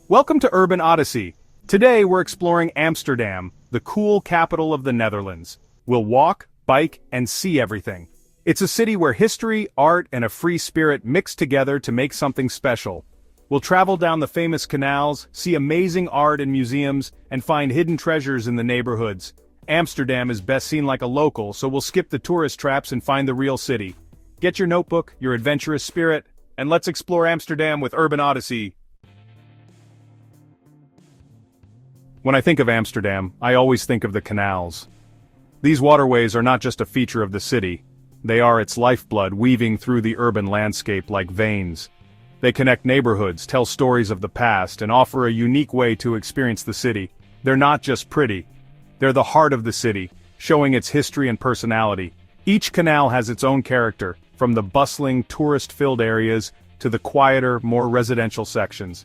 Welcome to Urban Odyssey. Today we're exploring Amsterdam, the cool capital of the Netherlands. We'll walk, bike, and see everything. It's a city where history, art, and a free spirit mix together to make something special. We'll travel down the famous canals, see amazing art and museums, and find hidden treasures in the neighborhoods. Amsterdam is best seen like a local, so we'll skip the tourist traps and find the real city. Get your notebook, your adventurous spirit, and let's explore Amsterdam with Urban Odyssey. When I think of Amsterdam, I always think of the canals. These waterways are not just a feature of the city. They are its lifeblood weaving through the urban landscape like veins. They connect neighborhoods, tell stories of the past, and offer a unique way to experience the city. They're not just pretty. They're the heart of the city, showing its history and personality. Each canal has its own character, from the bustling, tourist-filled areas to the quieter, more residential sections.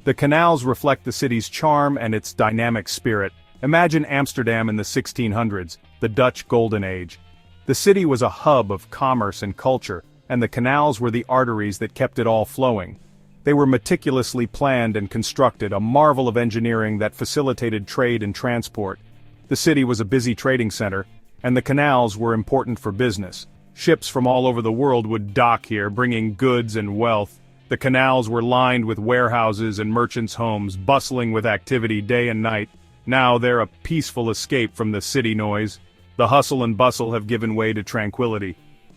The canals reflect the city's charm and its dynamic spirit. Imagine Amsterdam in the 1600s, the Dutch Golden Age. The city was a hub of commerce and culture, and the canals were the arteries that kept it all flowing. They were meticulously planned and constructed, a marvel of engineering that facilitated trade and transport. The city was a busy trading center, and the canals were important for business. Ships from all over the world would dock here, bringing goods and wealth. The canals were lined with warehouses and merchants' homes, bustling with activity day and night. Now they're a peaceful escape from the city noise. The hustle and bustle have given way to tranquility.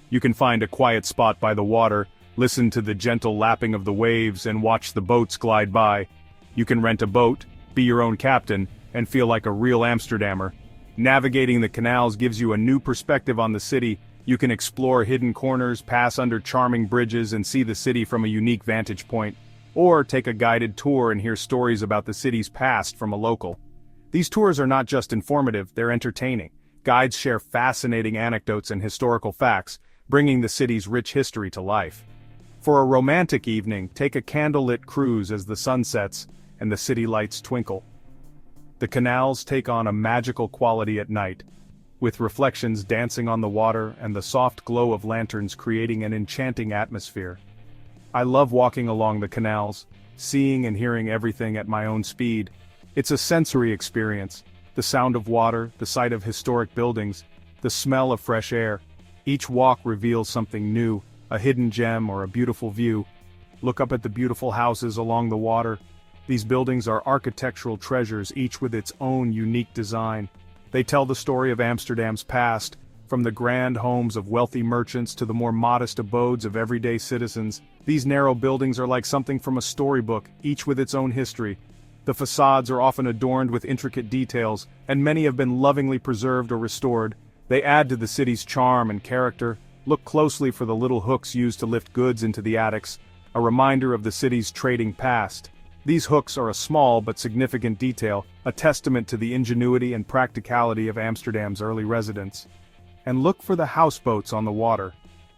You can find a quiet spot by the water, listen to the gentle lapping of the waves, and watch the boats glide by. You can rent a boat, be your own captain, and feel like a real Amsterdammer. Navigating the canals gives you a new perspective on the city. You can explore hidden corners, pass under charming bridges, and see the city from a unique vantage point. Or take a guided tour and hear stories about the city's past from a local. These tours are not just informative, they're entertaining. Guides share fascinating anecdotes and historical facts, bringing the city's rich history to life. For a romantic evening, take a candlelit cruise as the sun sets and the city lights twinkle. The canals take on a magical quality at night, with reflections dancing on the water and the soft glow of lanterns creating an enchanting atmosphere. I love walking along the canals, seeing and hearing everything at my own speed. It's a sensory experience. The sound of water, the sight of historic buildings, the smell of fresh air. Each walk reveals something new, a hidden gem or a beautiful view. Look up at the beautiful houses along the water. These buildings are architectural treasures, each with its own unique design. They tell the story of Amsterdam's past, from the grand homes of wealthy merchants to the more modest abodes of everyday citizens. These narrow buildings are like something from a storybook, each with its own history. The facades are often adorned with intricate details, and many have been lovingly preserved or restored. They add to the city's charm and character. Look closely for the little hooks used to lift goods into the attics, a reminder of the city's trading past. These hooks are a small but significant detail, a testament to the ingenuity and practicality of Amsterdam's early residents. And look for the houseboats on the water.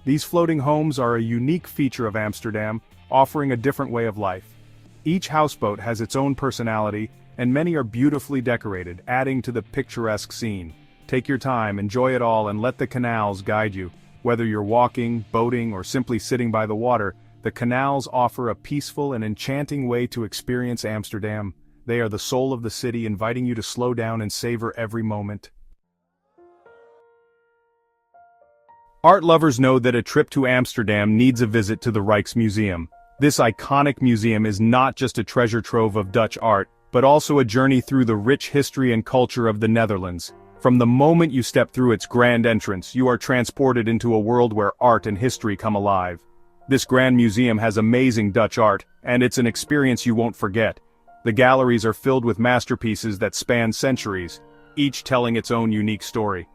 These floating homes are a unique feature of Amsterdam, offering a different way of life. Each houseboat has its own personality, and many are beautifully decorated, adding to the picturesque scene. Take your time, enjoy it all, and let the canals guide you. Whether you're walking, boating, or simply sitting by the water, the canals offer a peaceful and enchanting way to experience Amsterdam. They are the soul of the city, inviting you to slow down and savor every moment. Art lovers know that a trip to Amsterdam needs a visit to the Rijksmuseum. This iconic museum is not just a treasure trove of Dutch art, but also a journey through the rich history and culture of the Netherlands. From the moment you step through its grand entrance, you are transported into a world where art and history come alive. This grand museum has amazing Dutch art, and it's an experience you won't forget. The galleries are filled with masterpieces that span centuries, each telling its own unique story.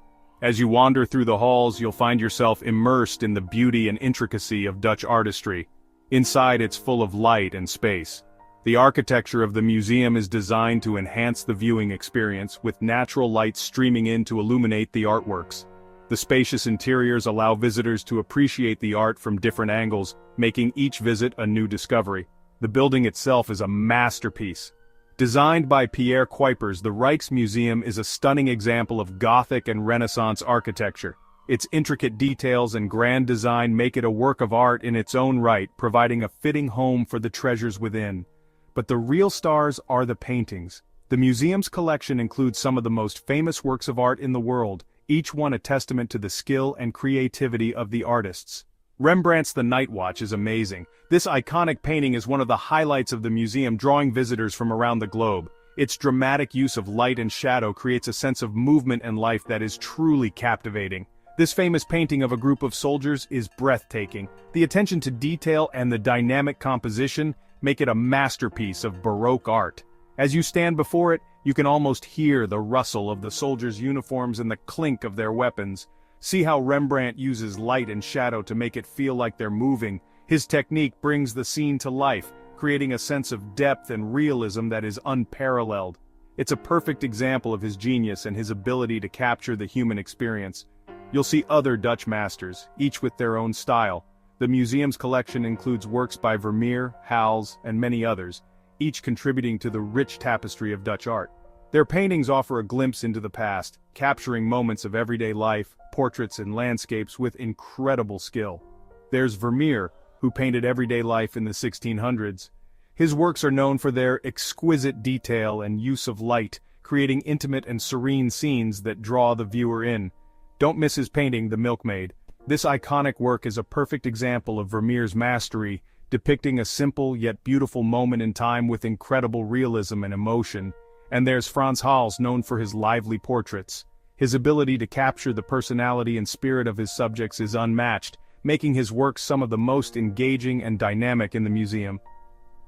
As you wander through the halls, you'll find yourself immersed in the beauty and intricacy of Dutch artistry. Inside, it's full of light and space. The architecture of the museum is designed to enhance the viewing experience, with natural light streaming in to illuminate the artworks. The spacious interiors allow visitors to appreciate the art from different angles, making each visit a new discovery. The building itself is a masterpiece. Designed by Pierre Cuypers, the Rijksmuseum is a stunning example of Gothic and Renaissance architecture. Its intricate details and grand design make it a work of art in its own right, providing a fitting home for the treasures within. But the real stars are the paintings. The museum's collection includes some of the most famous works of art in the world, each one a testament to the skill and creativity of the artists. Rembrandt's The Night Watch is amazing. This iconic painting is one of the highlights of the museum, drawing visitors from around the globe. Its dramatic use of light and shadow creates a sense of movement and life that is truly captivating. This famous painting of a group of soldiers is breathtaking. The attention to detail and the dynamic composition make it a masterpiece of Baroque art. As you stand before it, you can almost hear the rustle of the soldiers' uniforms and the clink of their weapons. See how Rembrandt uses light and shadow to make it feel like they're moving. His technique brings the scene to life, creating a sense of depth and realism that is unparalleled. It's a perfect example of his genius and his ability to capture the human experience. You'll see other Dutch masters, each with their own style. The museum's collection includes works by Vermeer, Hals, and many others, each contributing to the rich tapestry of Dutch art. Their paintings offer a glimpse into the past, capturing moments of everyday life, portraits and landscapes with incredible skill. There's Vermeer, who painted everyday life in the 1600s. His works are known for their exquisite detail and use of light, creating intimate and serene scenes that draw the viewer in. Don't miss his painting, The Milkmaid. This iconic work is a perfect example of Vermeer's mastery, depicting a simple yet beautiful moment in time with incredible realism and emotion. And there's Frans Hals, known for his lively portraits. His ability to capture the personality and spirit of his subjects is unmatched, making his works some of the most engaging and dynamic in the museum.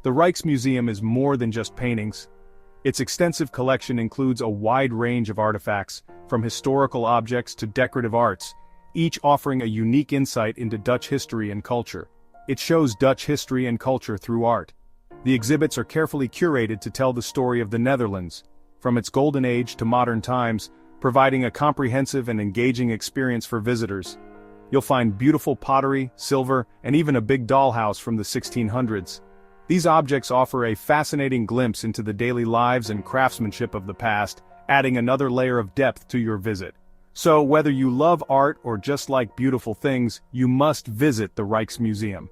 The Rijksmuseum is more than just paintings. Its extensive collection includes a wide range of artifacts, from historical objects to decorative arts, each offering a unique insight into Dutch history and culture. It shows Dutch history and culture through art. The exhibits are carefully curated to tell the story of the Netherlands, from its golden age to modern times, providing a comprehensive and engaging experience for visitors. You'll find beautiful pottery, silver, and even a big dollhouse from the 1600s. These objects offer a fascinating glimpse into the daily lives and craftsmanship of the past, adding another layer of depth to your visit. So whether you love art or just like beautiful things, you must visit the Rijksmuseum.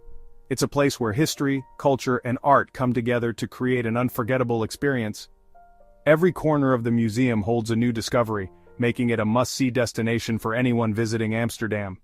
It's a place where history, culture, and art come together to create an unforgettable experience. Every corner of the museum holds a new discovery, making it a must-see destination for anyone visiting Amsterdam.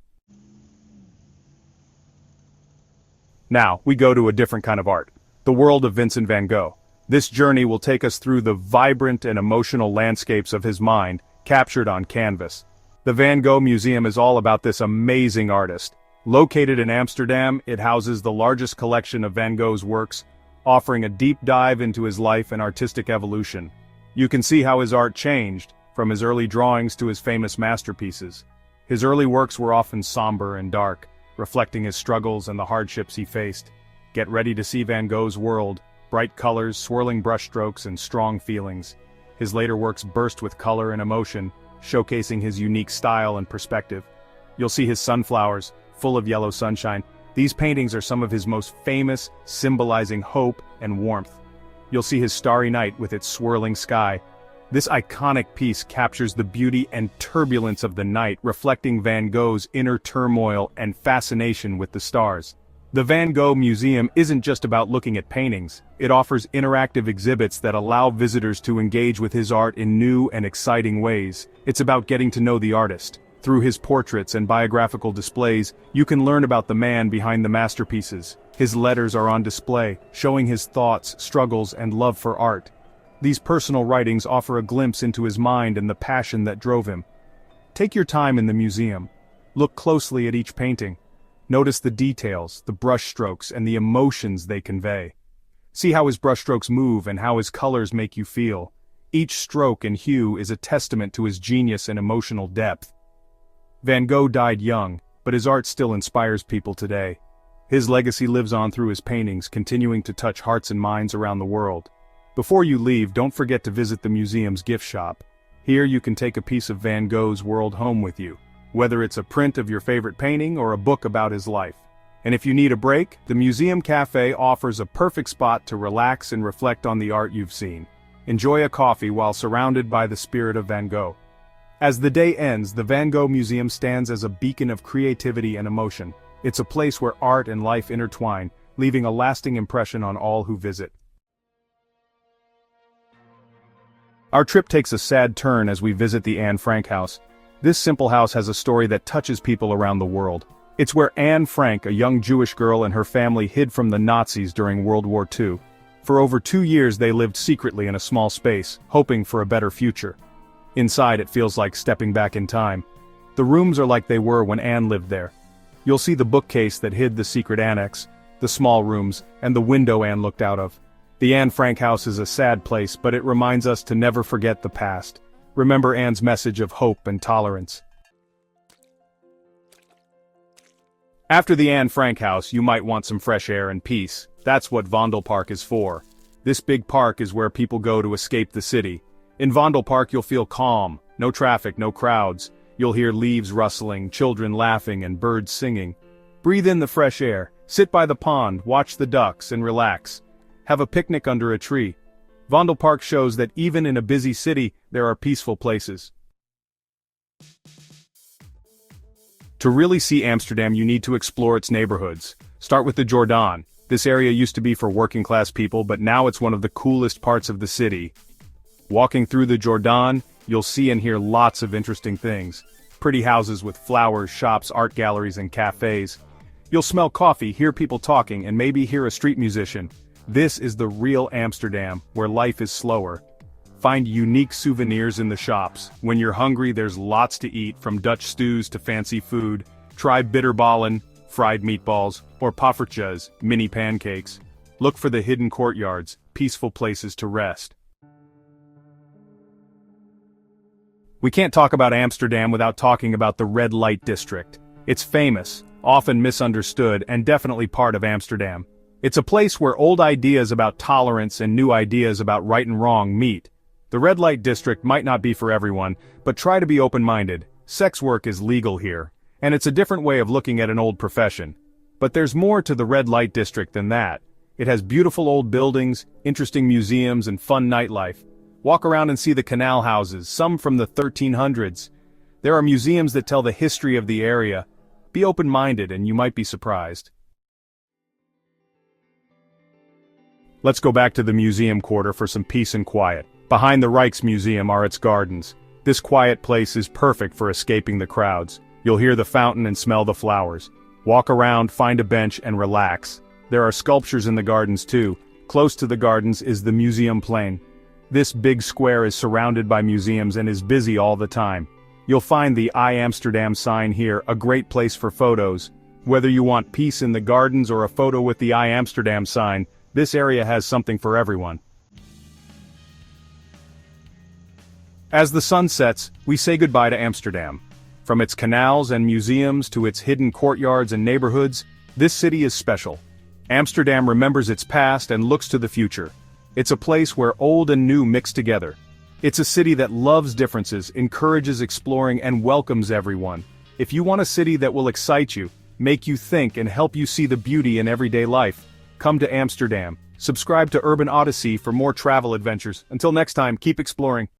Now, we go to a different kind of art, the world of Vincent van Gogh. This journey will take us through the vibrant and emotional landscapes of his mind, captured on canvas. The Van Gogh Museum is all about this amazing artist. Located in Amsterdam, it houses the largest collection of Van Gogh's works, offering a deep dive into his life and artistic evolution. You can see how his art changed, from his early drawings to his famous masterpieces. His early works were often somber and dark, reflecting his struggles and the hardships he faced. Get ready to see Van Gogh's world, bright colors, swirling brushstrokes, and strong feelings. His later works burst with color and emotion, showcasing his unique style and perspective. You'll see his sunflowers, full of yellow sunshine. These paintings are some of his most famous, symbolizing hope and warmth. You'll see his Starry Night with its swirling sky. This iconic piece captures the beauty and turbulence of the night, reflecting Van Gogh's inner turmoil and fascination with the stars. The Van Gogh Museum isn't just about looking at paintings. It offers interactive exhibits that allow visitors to engage with his art in new and exciting ways. It's about getting to know the artist. Through his portraits and biographical displays, you can learn about the man behind the masterpieces. His letters are on display, showing his thoughts, struggles, and love for art. These personal writings offer a glimpse into his mind and the passion that drove him. Take your time in the museum. Look closely at each painting. Notice the details, the brushstrokes, and the emotions they convey. See how his brushstrokes move and how his colors make you feel. Each stroke and hue is a testament to his genius and emotional depth. Van Gogh died young, but his art still inspires people today. His legacy lives on through his paintings, continuing to touch hearts and minds around the world. Before you leave, don't forget to visit the museum's gift shop. Here you can take a piece of Van Gogh's world home with you, whether it's a print of your favorite painting or a book about his life. And if you need a break, the Museum Cafe offers a perfect spot to relax and reflect on the art you've seen. Enjoy a coffee while surrounded by the spirit of Van Gogh. As the day ends, the Van Gogh Museum stands as a beacon of creativity and emotion. It's a place where art and life intertwine, leaving a lasting impression on all who visit. Our trip takes a sad turn as we visit the Anne Frank house. This simple house has a story that touches people around the world. It's where Anne Frank, a young Jewish girl, and her family hid from the Nazis during World War II. For over 2 years they lived secretly in a small space, hoping for a better future. Inside it feels like stepping back in time. The rooms are like they were when Anne lived there. You'll see the bookcase that hid the secret annex, the small rooms, and the window Anne looked out of. The Anne Frank house is a sad place, but it reminds us to never forget the past. Remember Anne's message of hope and tolerance. After the Anne Frank house, you might want some fresh air and peace. That's what Vondelpark is for. This big park is where people go to escape the city. In Vondelpark you'll feel calm, no traffic, no crowds. You'll hear leaves rustling, children laughing, and birds singing. Breathe in the fresh air, sit by the pond, watch the ducks, and relax. Have a picnic under a tree. Vondelpark shows that even in a busy city, there are peaceful places. To really see Amsterdam, you need to explore its neighborhoods. Start with the Jordaan. This area used to be for working-class people, but now it's one of the coolest parts of the city. Walking through the Jordaan, you'll see and hear lots of interesting things. Pretty houses with flowers, shops, art galleries, and cafes. You'll smell coffee, hear people talking, and maybe hear a street musician. This is the real Amsterdam, where life is slower. Find unique souvenirs in the shops. When you're hungry, there's lots to eat, from Dutch stews to fancy food. Try bitterballen, fried meatballs, or poffertjes, mini pancakes. Look for the hidden courtyards, peaceful places to rest. We can't talk about Amsterdam without talking about the Red Light District. It's famous, often misunderstood, and definitely part of Amsterdam. It's a place where old ideas about tolerance and new ideas about right and wrong meet. The Red Light District might not be for everyone, but try to be open-minded. Sex work is legal here, and it's a different way of looking at an old profession. But there's more to the Red Light District than that. It has beautiful old buildings, interesting museums, and fun nightlife. Walk around and see the canal houses, some from the 1300s. There are museums that tell the history of the area. Be open-minded and you might be surprised. Let's go back to the museum quarter for some peace and quiet. Behind the Rijksmuseum are its gardens. This quiet place is perfect for escaping the crowds. You'll hear the fountain and smell the flowers. Walk around, find a bench, and relax. There are sculptures in the gardens too. Close to the gardens is the museum plain. This big square is surrounded by museums and is busy all the time. You'll find the I Amsterdam sign here, a great place for photos. Whether you want peace in the gardens or a photo with the I Amsterdam sign, this area has something for everyone. As the sun sets, we say goodbye to Amsterdam. From its canals and museums to its hidden courtyards and neighborhoods, this city is special. Amsterdam remembers its past and looks to the future. It's a place where old and new mix together. It's a city that loves differences, encourages exploring, and welcomes everyone. If you want a city that will excite you, make you think, and help you see the beauty in everyday life, come to Amsterdam. Subscribe to Urban Odysee for more travel adventures. Until next time, keep exploring.